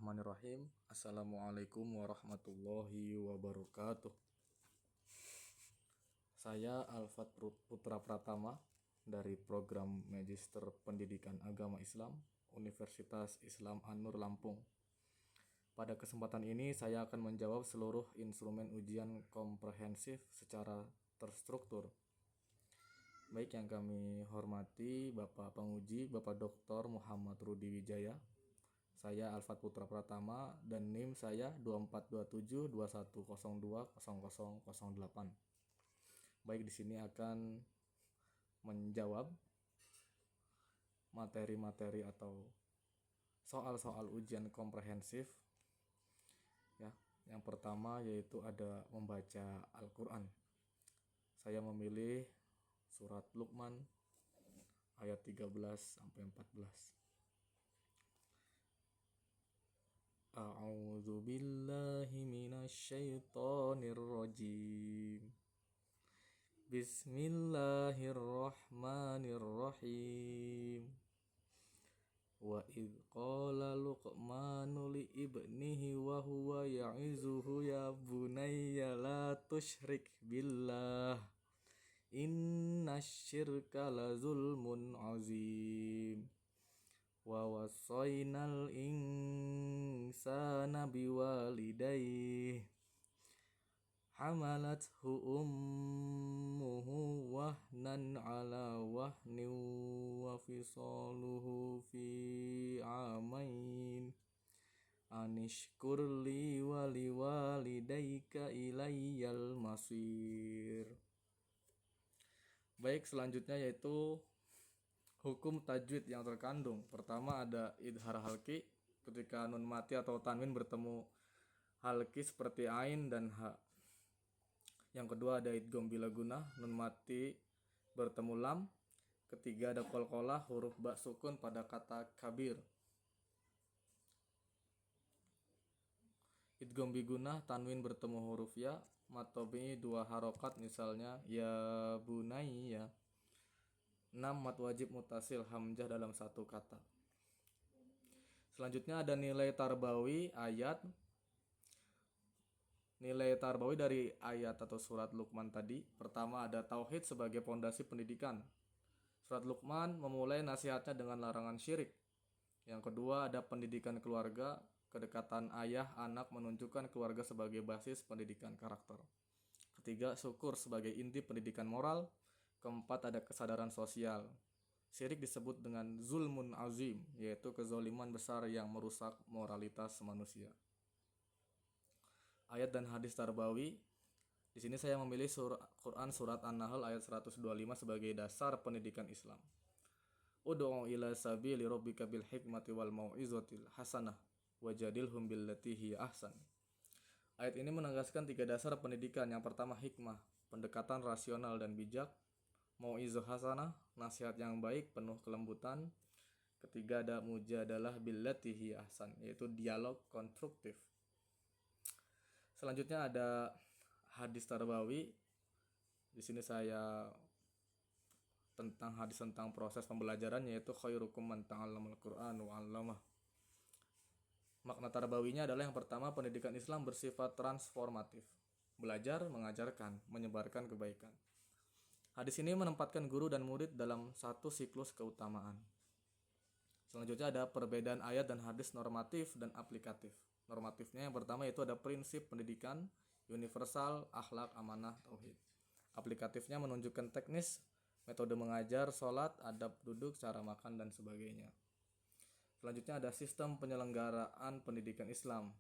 Bismillahirrahmanirrahim. Assalamualaikum warahmatullahi wabarakatuh. Saya Alfat Putra Pratama dari program Magister Pendidikan Agama Islam Universitas Islam An-Nur Lampung. Pada kesempatan ini saya akan menjawab seluruh instrumen ujian komprehensif secara terstruktur. Baik yang kami hormati Bapak Penguji, Bapak Dr. Muhammad Rudi Wijaya. Saya Alfat Putra Pratama dan NIM saya 242721020008. Baik, di sini akan menjawab materi-materi atau soal-soal ujian komprehensif. Ya, yang pertama yaitu ada membaca Al-Qur'an. Saya memilih surat Luqman ayat 13 sampai 14. A'udzu billahi minasyaitonir rajim. Bismillahirrahmanirrahim. Wa idh qala Luqmanu li ibnihi wa huwa ya'izuhu ya bunayya la tusyrik billah innasyirka la zulmun azim. Wa wassaynal insana biwalidayhi hamalathu ummuhu wahnan ala wahnin wa fisaluhu fi amain anishkur li wa liwalidayka ilayyal masir. Baik, selanjutnya yaitu hukum tajwid yang terkandung. Pertama ada idhar halki, ketika nun mati atau tanwin bertemu halki seperti ain dan ha. Yang kedua ada idgham bila gunah, nun mati bertemu lam. Ketiga ada qalqalah, huruf ba sukun pada kata kabir. Idgham bi gunah, tanwin bertemu huruf ya, mad tabi'i dua harokat misalnya ya bunayya. 6 mad wajib mutasil hamzah dalam satu kata. Selanjutnya ada nilai tarbawi ayat. Nilai tarbawi dari ayat atau surat Luqman tadi. Pertama ada tauhid sebagai pondasi pendidikan. Surat Luqman memulai nasihatnya dengan larangan syirik. Yang kedua ada pendidikan keluarga. Kedekatan ayah anak menunjukkan keluarga sebagai basis pendidikan karakter. Ketiga, syukur sebagai inti pendidikan moral. Keempat ada kesadaran sosial. Syirik disebut dengan zulmun azim, yaitu kezaliman besar yang merusak moralitas manusia. Ayat dan hadis tarbawi. Di sini saya memilih Quran surat An-Nahl ayat 125 sebagai dasar pendidikan Islam. Ud'u ila sabili rabbika bil hikmati wal mau'izatil hasanah wajadilhum billati hiya ahsan. Ayat ini menegaskan 3 dasar pendidikan. Yang pertama hikmah, pendekatan rasional dan bijak. Mau'izah hasanah, nasihat yang baik penuh kelembutan. Ketiga ada mujadalah billati hiya ahsan, yaitu dialog konstruktif. Selanjutnya ada hadis tarbawi. Di sini saya tentang hadis tentang proses pembelajaran, yaitu khairukum man ta'allamal Qur'an wa 'allamah. Makna tarbawinya adalah yang pertama, pendidikan Islam bersifat transformatif. Belajar, mengajarkan, menyebarkan kebaikan. Hadis ini menempatkan guru dan murid dalam satu siklus keutamaan. Selanjutnya ada perbedaan ayat dan hadis normatif dan aplikatif. Normatifnya yang pertama yaitu ada prinsip pendidikan, universal, akhlak, amanah, tauhid. Aplikatifnya menunjukkan teknis, metode mengajar, sholat, adab duduk, cara makan, dan sebagainya. Selanjutnya ada sistem penyelenggaraan pendidikan Islam.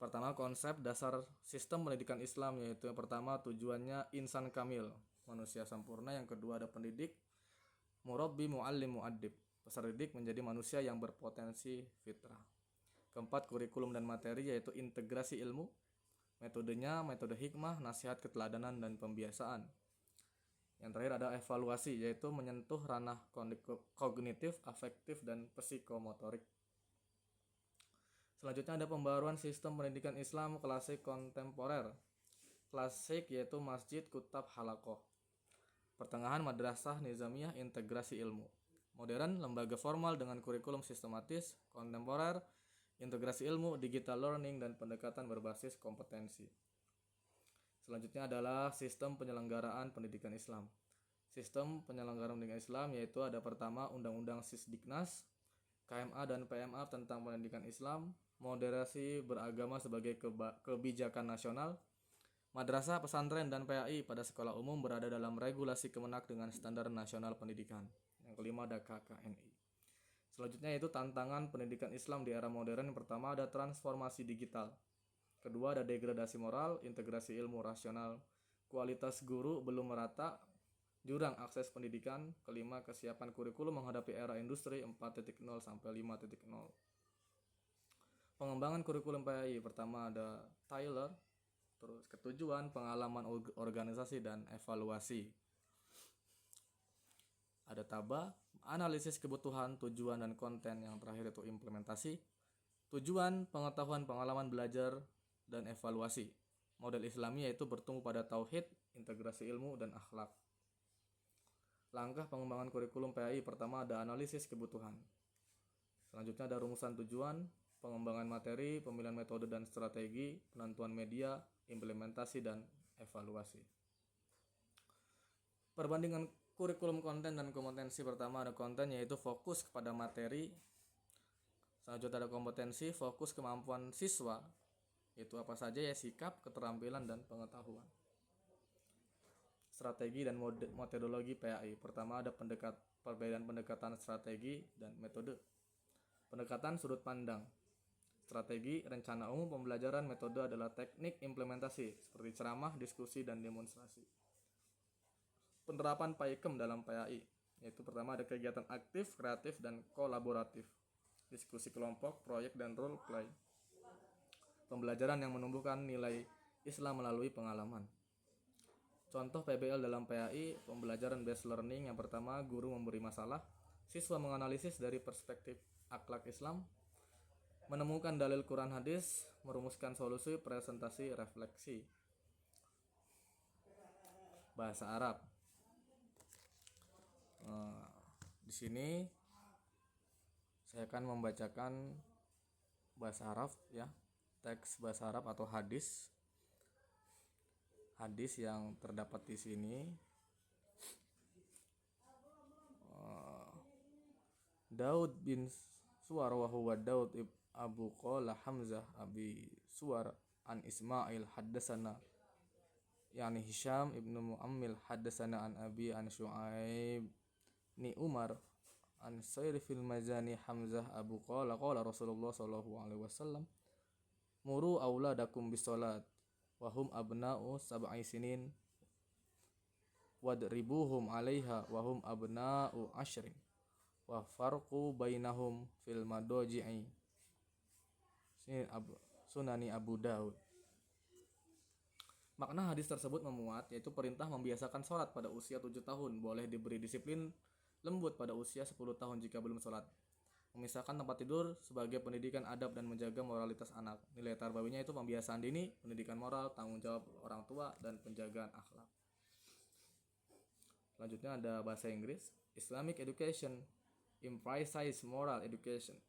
Pertama, konsep dasar sistem pendidikan Islam, yaitu yang pertama tujuannya insan kamil, manusia sempurna. Yang kedua ada pendidik, murabbi, muallim, muaddib. Peserta didik menjadi manusia yang berpotensi fitrah. Keempat, kurikulum dan materi, yaitu integrasi ilmu. Metodenya, metode hikmah, nasihat keteladanan, dan pembiasaan. Yang terakhir ada evaluasi, yaitu menyentuh ranah kognitif, afektif, dan psikomotorik. Selanjutnya ada pembaruan sistem pendidikan Islam klasik kontemporer. Klasik yaitu masjid, kutab, halakoh. Pertengahan madrasah nizamiyah, integrasi ilmu. Modern, lembaga formal dengan kurikulum sistematis. Kontemporer, integrasi ilmu, digital learning, dan pendekatan berbasis kompetensi. Selanjutnya adalah sistem penyelenggaraan pendidikan Islam. Sistem penyelenggaraan pendidikan Islam yaitu ada pertama Undang-Undang Sisdiknas, KMA dan PMA tentang pendidikan Islam, moderasi beragama sebagai kebijakan nasional, madrasah, pesantren, dan PAI pada sekolah umum berada dalam regulasi Kemenak dengan standar nasional pendidikan. Yang kelima ada KKNI. Selanjutnya yaitu tantangan pendidikan Islam di era modern. Yang pertama ada transformasi digital. Kedua ada degradasi moral, integrasi ilmu rasional, kualitas guru belum merata, jurang akses pendidikan. Kelima kesiapan kurikulum menghadapi era industri 4.0 sampai 5.0. Pengembangan kurikulum PAI pertama ada Tyler, terus ketujuan, pengalaman organisasi dan evaluasi. Ada Taba, analisis kebutuhan, tujuan dan konten. Yang terakhir itu implementasi, tujuan, pengetahuan, pengalaman belajar dan evaluasi. Model Islami yaitu bertumbuh pada tauhid, integrasi ilmu dan akhlak. Langkah pengembangan kurikulum PAI pertama ada analisis kebutuhan. Selanjutnya ada rumusan tujuan, pengembangan materi, pemilihan metode dan strategi, penentuan media, implementasi dan evaluasi. Perbandingan kurikulum konten dan kompetensi. Pertama ada konten yaitu fokus kepada materi. Selanjutnya ada kompetensi, fokus kemampuan siswa. Itu apa saja ya, sikap, keterampilan dan pengetahuan. Strategi dan metodologi PAI. Pertama ada perbedaan pendekatan strategi dan metode. Pendekatan sudut pandang. Strategi, rencana umum pembelajaran. Metode adalah teknik implementasi seperti ceramah, diskusi dan demonstrasi. Penerapan PAIKEM dalam PAI yaitu pertama ada kegiatan aktif, kreatif dan kolaboratif. Diskusi kelompok, proyek dan role play. Pembelajaran yang menumbuhkan nilai Islam melalui pengalaman. Contoh PBL dalam PAI, pembelajaran based learning. Yang pertama, guru memberi masalah, siswa menganalisis dari perspektif akhlak Islam, menemukan dalil Quran hadis, merumuskan solusi, presentasi, refleksi. Bahasa Arab. Di sini saya akan membacakan bahasa Arab ya. Teks bahasa Arab atau hadis yang terdapat di sini. Daud bin Suwar wa huwa Daud Abu Qala Hamzah Abi Suwar an Ismail haddasana yani Hisham ibnu Muammil haddasana an Abi an Syu'aib ni Umar an Sayr fil Mazani Hamzah Abu Qala qala Rasulullah sallallahu alaihi wasallam muru auladakum bisolat wahum abna'u sab'i sinin wadribuhum 'alaiha wahum abna'u 'ashrin wa farqu bainahum fil madaji'i. Sunani Abu Daud. Makna hadis tersebut memuat yaitu perintah membiasakan sholat pada usia 7 tahun, boleh diberi disiplin lembut pada usia 10 tahun jika belum sholat. Memisahkan tempat tidur sebagai pendidikan adab dan menjaga moralitas anak. Nilai tarbawinya itu pembiasaan dini, pendidikan moral, tanggung jawab orang tua, dan penjagaan akhlak. Selanjutnya ada bahasa Inggris. Islamic education emphasizes moral education,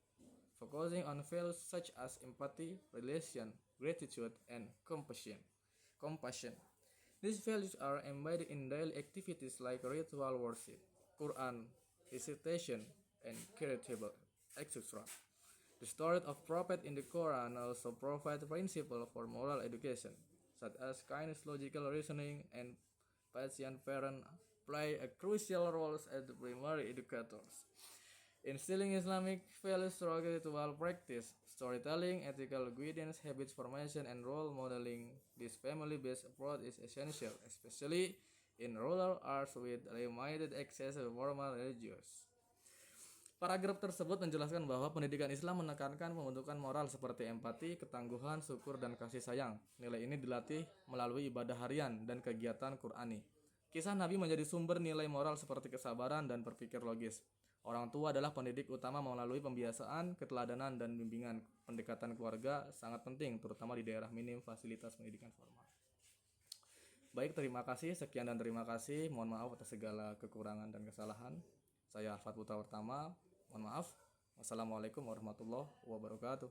focusing on values such as empathy, relation, gratitude, and compassion. These values are embedded in daily activities like ritual worship, Quran recitation, and charitable etc. The story of prophet in the Quran also provide principles for moral education, such as kindness, logical reasoning, and patient parent play a crucial role as the primary educators. Instilling Islamic values through ritual practice, storytelling, ethical guidance, habits formation, and role modeling, this family-based approach is essential, especially in rural areas with limited access to formal religious. Paragraf tersebut menjelaskan bahwa pendidikan Islam menekankan pembentukan moral seperti empati, ketangguhan, syukur, dan kasih sayang. Nilai ini dilatih melalui ibadah harian dan kegiatan Qur'ani. Kisah Nabi menjadi sumber nilai moral seperti kesabaran dan berpikir logis. Orang tua adalah pendidik utama melalui pembiasaan, keteladanan, dan bimbingan. Pendekatan keluarga sangat penting, terutama di daerah minim fasilitas pendidikan formal. Baik, terima kasih. Sekian dan terima kasih. Mohon maaf atas segala kekurangan dan kesalahan. Saya Alfat Putra Pertama. Mohon maaf. Wassalamualaikum warahmatullahi wabarakatuh.